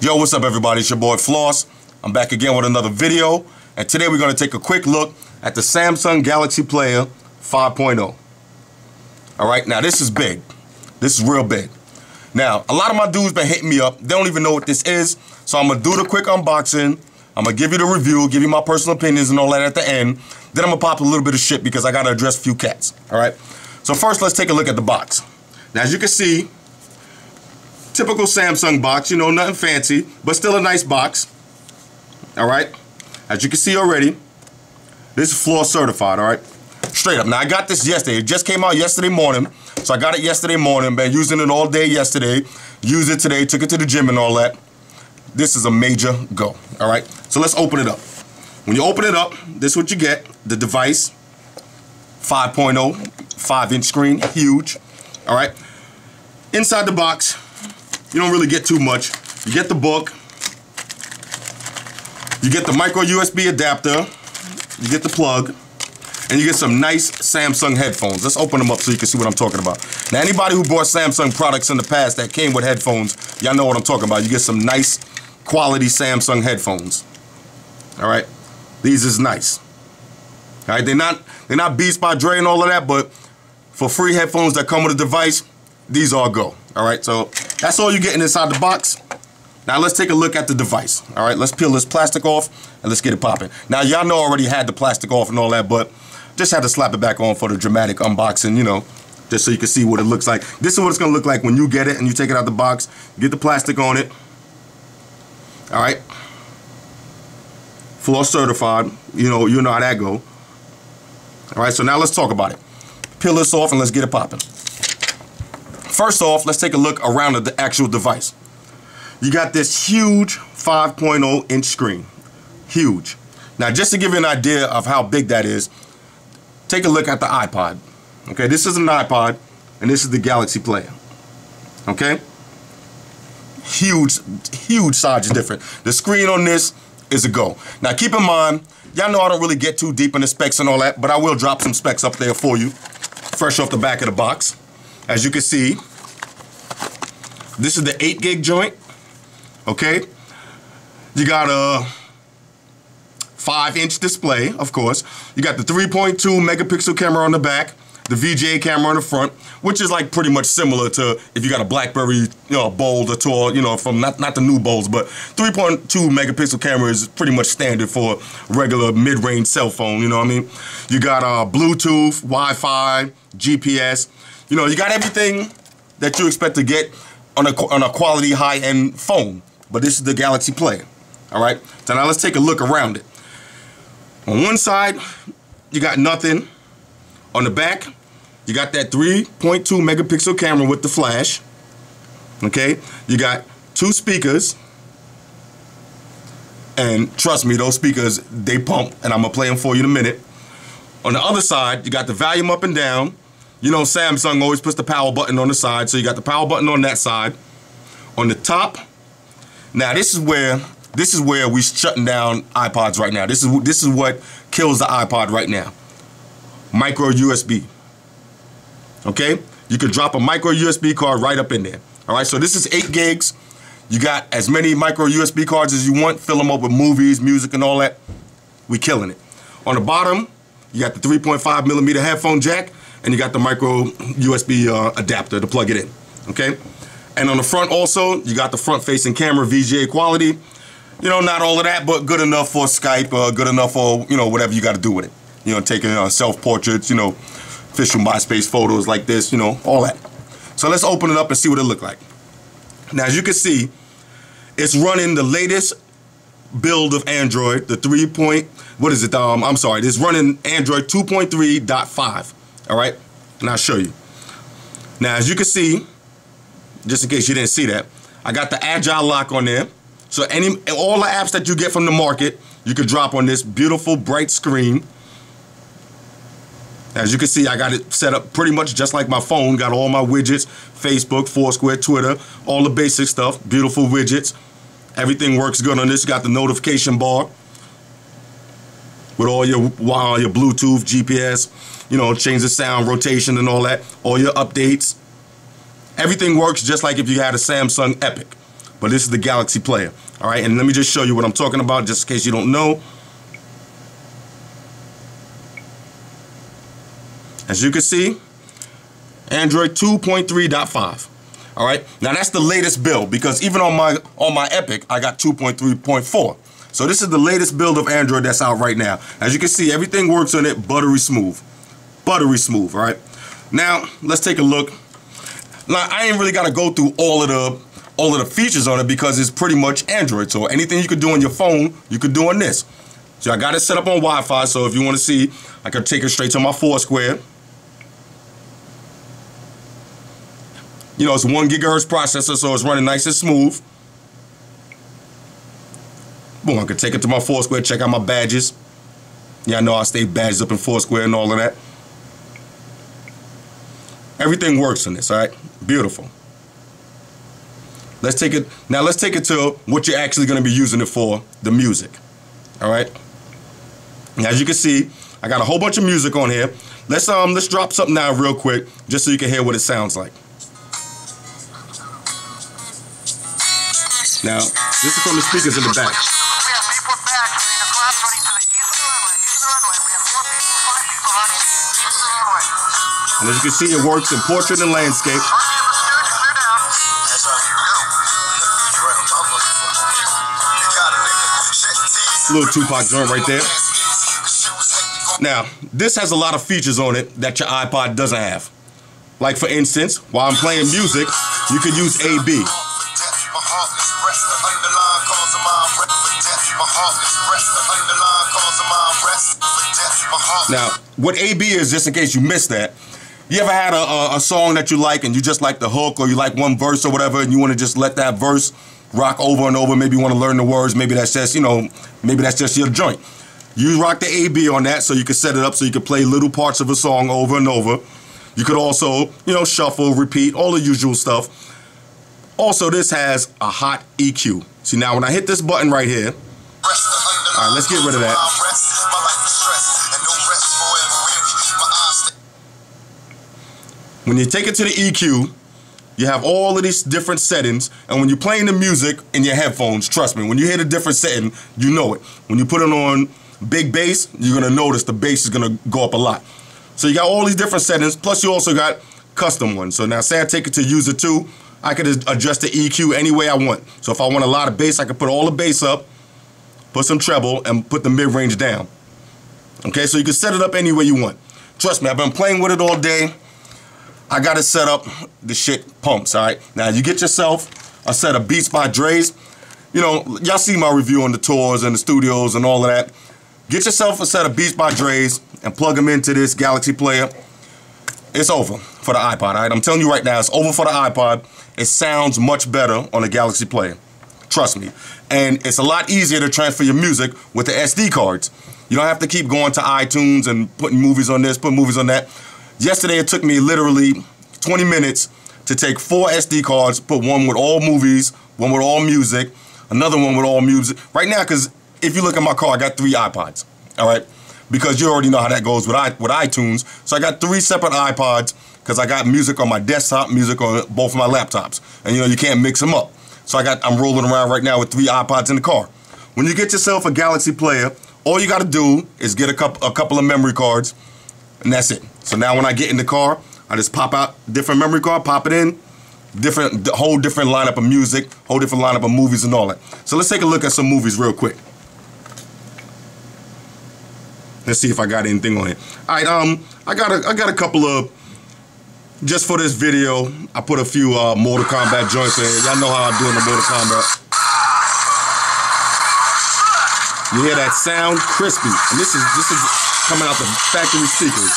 Yo, what's up everybody? It's your boy Floss. I'm back again with another video, and today we're going to take a quick look at the Samsung Galaxy Player 5.0. Alright, now this is big. This is real big. Now, a lot of my dudes been hitting me up. They don't even know what this is, so I'm going to do the quick unboxing. I'm going to give you the review, give you my personal opinions and all that at the end. Then I'm going to pop a little bit of shit because I got to address a few cats. Alright, so first let's take a look at the box. Now, as you can see, typical Samsung box, you know, nothing fancy, but still a nice box. Alright, as you can see already, this is floor certified, alright? Straight up. Now, I got this yesterday. It just came out yesterday morning, so I got it yesterday morning. Been using it all day yesterday. Used it today, took it to the gym and all that. This is a major go, alright? So let's open it up. When you open it up, this is what you get. The device, 5.0, 5-inch screen, huge, alright? Inside the box, you don't really get too much. You get the book, you get the micro USB adapter, you get the plug, and you get some nice Samsung headphones. Let's open them up so you can see what I'm talking about. Now, anybody who bought Samsung products in the past that came with headphones, y'all know what I'm talking about. You get some nice quality Samsung headphones. All right, these is nice. All right, they're not Beats by Dre and all of that, but for free headphones that come with a device, these all go. All right, so that's all you're getting inside the box. Now let's take a look at the device. All right, let's peel this plastic off and let's get it popping. Now y'all know I already had the plastic off and all that, but just had to slap it back on for the dramatic unboxing, you know, just so you can see what it looks like. This is what it's gonna look like when you get it and you take it out the box. Get the plastic on it. All right, floor certified. You know how that go. All right, so now let's talk about it. Peel this off and let's get it popping. First off, let's take a look around at the actual device. You got this huge 5.0-inch screen. Huge. Now, just to give you an idea of how big that is, take a look at the iPod. Okay, this is an iPod, and this is the Galaxy Player. Okay? Huge size difference. The screen on this is a go. Now, keep in mind, y'all know I don't really get too deep in the specs and all that, but I will drop some specs up there for you, fresh off the back of the box. As you can see, this is the 8 gig joint. Okay, you got a 5-inch display, of course. You got the 3.2 megapixel camera on the back, the VGA camera on the front, which is like pretty much similar to if you got a BlackBerry, you know, Bold or Tor, you know, from not the new Bolds, but 3.2 megapixel camera is pretty much standard for regular mid-range cell phone. You know what I mean? You got Bluetooth, Wi-Fi, GPS. You know, you got everything that you expect to get on a quality high-end phone. But this is the Galaxy Player. All right. So now let's take a look around it. On one side, you got nothing. On the back, you got that 3.2 megapixel camera with the flash. Okay. You got 2 speakers. And trust me, those speakers, they pump. And I'm going to play them for you in a minute. On the other side, you got the volume up and down. You know, Samsung always puts the power button on the side, so you got the power button on that side. On the top, now this is where we shutting down iPods right now. This is what kills the iPod right now. Micro USB. Okay, you could drop a micro USB card right up in there. All right, so this is 8 gigs. You got as many micro USB cards as you want. Fill them up with movies, music, and all that. We killing it. On the bottom, you got the 3.5 millimeter headphone jack. And you got the micro USB adapter to plug it in, okay? And on the front also, you got the front-facing camera VGA quality. You know, not all of that, but good enough for Skype, good enough for, you know, whatever you got to do with it. You know, taking self-portraits, you know, official MySpace photos like this, you know, all that. So let's open it up and see what it look like. Now, as you can see, it's running the latest build of Android, the it's running Android 2.3.5. All right, and I'll show you. Now, as you can see, just in case you didn't see that, I got the Agile lock on there. So all the apps that you get from the market, you could drop on this beautiful bright screen. As you can see, I got it set up pretty much just like my phone. Got all my widgets, Facebook, Foursquare, Twitter, all the basic stuff, beautiful widgets. Everything works good on this. You got the notification bar with all your Bluetooth, GPS, you know, change the sound, rotation and all that, all your updates. Everything works just like if you had a Samsung Epic. but this is the Galaxy player. All right, and let me just show you what I'm talking about, just in case you don't know. As you can see, Android 2.3.5. All right, now that's the latest build, because even on my Epic, I got 2.3.4. So this is the latest build of Android that's out right now. As you can see, everything works on it buttery smooth. Buttery smooth, all right? Now, let's take a look. Now, I ain't really got to go through all of the features on it because it's pretty much Android. So anything you could do on your phone, you could do on this. So I got it set up on Wi-Fi, so if you want to see, I could take it straight to my Foursquare. You know, it's 1 gigahertz processor, so it's running nice and smooth. Boom, I could take it to my Foursquare, check out my badges. Yeah, I know I stay badged up in Foursquare and all of that. Everything works on this, all right? Beautiful. Let's take it to what you're actually going to be using it for, the music. All right? And as you can see, I got a whole bunch of music on here. Let's drop something down real quick just so you can hear what it sounds like. Now, this is from the speakers in the back. And as you can see, it works in portrait and landscape. Little Tupac joint right there. Now, this has a lot of features on it that your iPod doesn't have. Like for instance, while I'm playing music, you can use AB. Now, what AB is, just in case you missed that, you ever had a song that you like and you just like the hook, or you like one verse or whatever, and you want to just let that verse rock over and over? Maybe you want to learn the words. Maybe that's just, maybe that's just your joint. You rock the AB on that so you can set it up so you can play little parts of a song over and over. You could also, shuffle, repeat, all the usual stuff. Also, this has a hot EQ. See, now when I hit this button right here, all right, let's get rid of that. When you take it to the EQ, you have all of these different settings, and when you're playing the music in your headphones, trust me, when you hit a different setting, you know it. When you put it on big bass, you're gonna notice the bass is gonna go up a lot. So you got all these different settings, plus you also got custom ones. So now say I take it to user 2, I could adjust the EQ any way I want. So if I want a lot of bass, I could put all the bass up, put some treble, and put the mid-range down. Okay, so you can set it up any way you want. Trust me, I've been playing with it all day. I got it set up, the shit pumps, all right? Now, you get yourself a set of Beats by Dre's. Y'all see my review on the tours and the studios and all of that. Get yourself a set of Beats by Dre's and plug them into this Galaxy player. It's over for the iPod, all right? I'm telling you right now, it's over for the iPod. It sounds much better on the Galaxy player. Trust me. And it's a lot easier to transfer your music with the SD cards. You don't have to keep going to iTunes and putting movies on this, putting movies on that. Yesterday, it took me literally 20 minutes to take 4 SD cards, put one with all movies, one with all music, another one with all music. Right now, because if you look at my car, I got 3 iPods, all right? Because you already know how that goes with iTunes. So I got 3 separate iPods because I got music on my desktop, music on both of my laptops. And you can't mix them up. So I'm rolling around right now with 3 iPods in the car. When you get yourself a Galaxy player, all you got to do is get a couple of memory cards, and that's it. So now when I get in the car, I just pop out different memory card, pop it in, whole different lineup of music, whole different lineup of movies and all that. So let's take a look at some movies real quick. Let's see if I got anything on here. All right, I got a couple of, just for this video, I put a few Mortal Kombat joints in. Y'all know how I do in the Mortal Kombat. You hear that sound? Crispy. And this is coming out the factory speakers.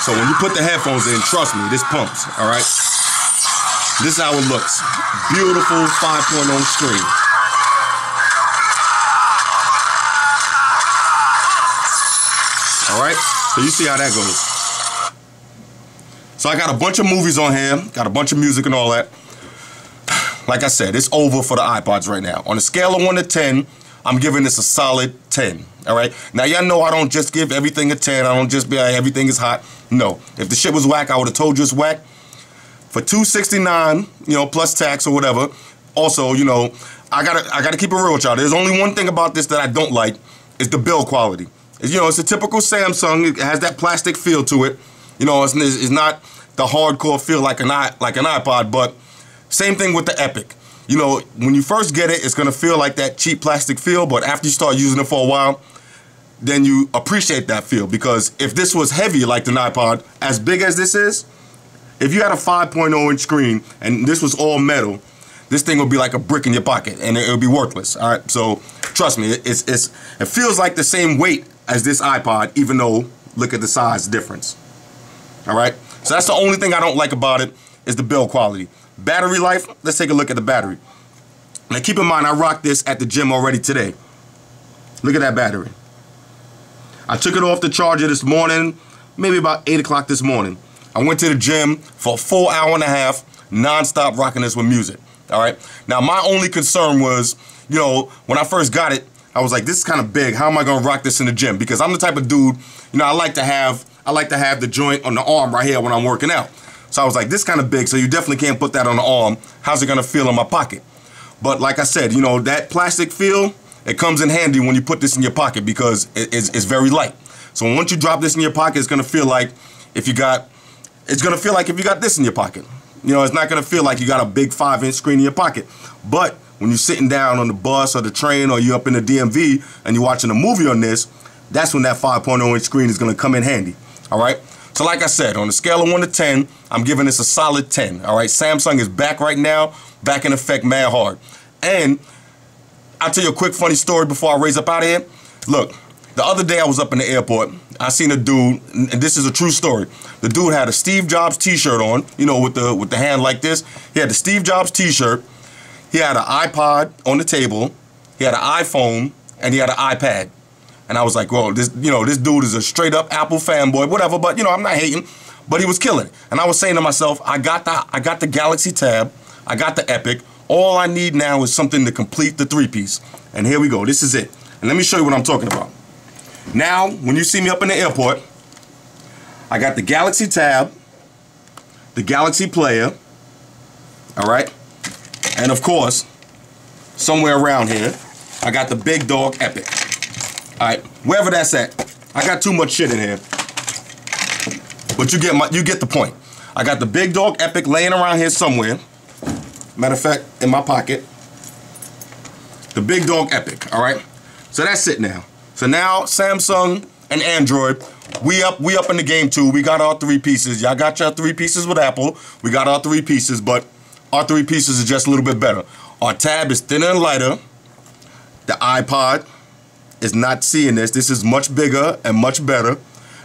So when you put the headphones in, trust me, this pumps, all right? This is how it looks. Beautiful 5.0 screen. All right, so you see how that goes. So I got a bunch of movies on here, got a bunch of music and all that. Like I said, it's over for the iPods right now. On a scale of 1 to 10, I'm giving this a solid 10, all right? Now, y'all know I don't just give everything a 10. I don't just be like, everything is hot. No. If the shit was whack, I would have told you it's whack. for $269, you know, plus tax or whatever. Also, you know, I gotta keep it real with y'all. There's only one thing about this that I don't like, is the build quality. You know, it's a typical Samsung. It has that plastic feel to it. You know, it's not the hardcore feel like an iPod, but same thing with the Epic. You know, when you first get it, it's gonna feel like that cheap plastic feel, but after you start using it for a while, then you appreciate that feel. Because if this was heavy like an iPod, as big as this is, if you had a 5.0 inch screen and this was all metal, this thing would be like a brick in your pocket and it would be worthless. All right, so trust me, it feels like the same weight as this iPod, even though look at the size difference. All right, so that's the only thing I don't like about it, is the build quality. Battery life, let's take a look at the battery. Now keep in mind, I rocked this at the gym already today. Look at that battery. I took it off the charger this morning, maybe about 8 o'clock this morning. I went to the gym for a full hour and a half, non-stop rocking this with music. All right, now my only concern was, you know, when I first got it, I was like, this is kind of big. How am I gonna rock this in the gym? Because I'm the type of dude, you know, I like to have the joint on the arm right here when I'm working out. So I was like, this is kind of big, so you definitely can't put that on the arm. How's it gonna feel in my pocket? But like I said, you know, that plastic feel, it comes in handy when you put this in your pocket because it's very light. So once you drop this in your pocket, it's gonna feel like if you got this in your pocket. You know, it's not gonna feel like you got a big 5-inch screen in your pocket. But when you're sitting down on the bus or the train or you're up in the DMV and you're watching a movie on this, that's when that 5.0 inch screen is gonna come in handy, all right? So like I said, on a scale of 1 to 10, I'm giving this a solid 10, all right? Samsung is back right now, back in effect mad hard. And I'll tell you a quick funny story before I raise up out of here. Look, the other day I was up in the airport, I seen a dude, and this is a true story. The dude had a Steve Jobs t-shirt on, you know, with the hand like this. He had the Steve Jobs t-shirt. He had an iPod on the table, he had an iPhone, and he had an iPad. And I was like, well, this dude is a straight up Apple fanboy, whatever, but you know, I'm not hating, but he was killing it. And I was saying to myself, I got the Galaxy Tab, I got the Epic, all I need now is something to complete the 3-piece. And here we go, this is it. And let me show you what I'm talking about. Now, when you see me up in the airport, I got the Galaxy Tab, the Galaxy Player, all right? And of course, somewhere around here, I got the big dog Epic. All right, wherever that's at. I got too much shit in here. But you get the point. I got the big dog Epic laying around here somewhere. Matter of fact, in my pocket. The big dog Epic, all right? So that's it now. So now Samsung and Android, we up in the game too. We got our 3 pieces. Y'all got your 3 pieces with Apple. We got our 3 pieces, but our 3 pieces is just a little bit better. Our tab is thinner and lighter. The iPod is not seeing this. This is much bigger and much better.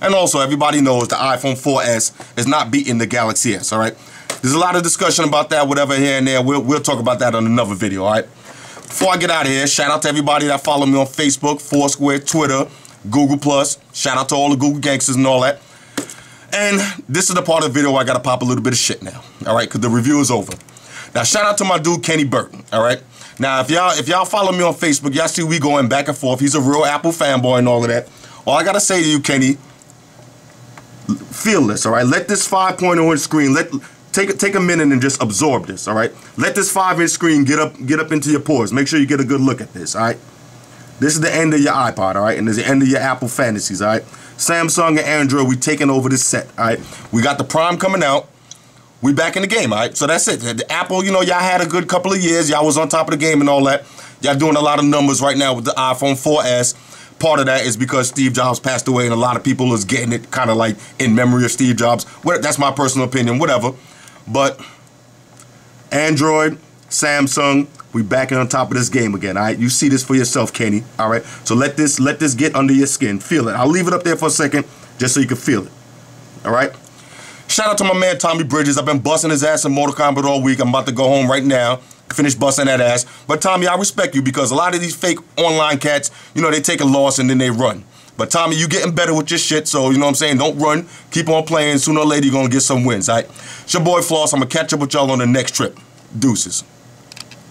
And also, everybody knows the iPhone 4S is not beating the Galaxy S, all right? There's a lot of discussion about that, whatever, here and there. We'll talk about that on another video, all right? Before I get out of here, shout out to everybody that follow me on Facebook, Foursquare, Twitter, Google+. Shout out to all the Google gangsters and all that. And this is the part of the video where I gotta pop a little bit of shit now, all right? Because the review is over. Now, shout out to my dude, Kenny Burton, all right? Now, if y'all follow me on Facebook, y'all see we going back and forth. He's a real Apple fanboy and all of that. All I gotta say to you, Kenny, feel this, all right? Let this 5.0 inch screen, take a minute and just absorb this, all right? Let this 5-inch screen get up into your pores. Make sure you get a good look at this, all right? This is the end of your iPod, all right? And this is the end of your Apple fantasies, all right? Samsung and Android, we taking over this set, all right? We got the Prime coming out. We back in the game, all right? So that's it. The Apple, you know, y'all had a good couple of years. Y'all was on top of the game and all that. Y'all doing a lot of numbers right now with the iPhone 4S. Part of that is because Steve Jobs passed away and a lot of people is getting it kind of like in memory of Steve Jobs. That's my personal opinion, whatever. But Android, Samsung, we back on top of this game again, all right? You see this for yourself, Kenny, all right? So let this get under your skin. Feel it. I'll leave it up there for a second just so you can feel it, all right? Shout out to my man Tommy Bridges. I've been busting his ass in Mortal Kombat all week. I'm about to go home right now, finish busting that ass. But Tommy, I respect you because a lot of these fake online cats, you know, they take a loss and then they run. But Tommy, you getting better with your shit, so you know what I'm saying? Don't run. Keep on playing. Sooner or later, you're going to get some wins, all right? It's your boy Floss. I'm going to catch up with y'all on the next trip. Deuces.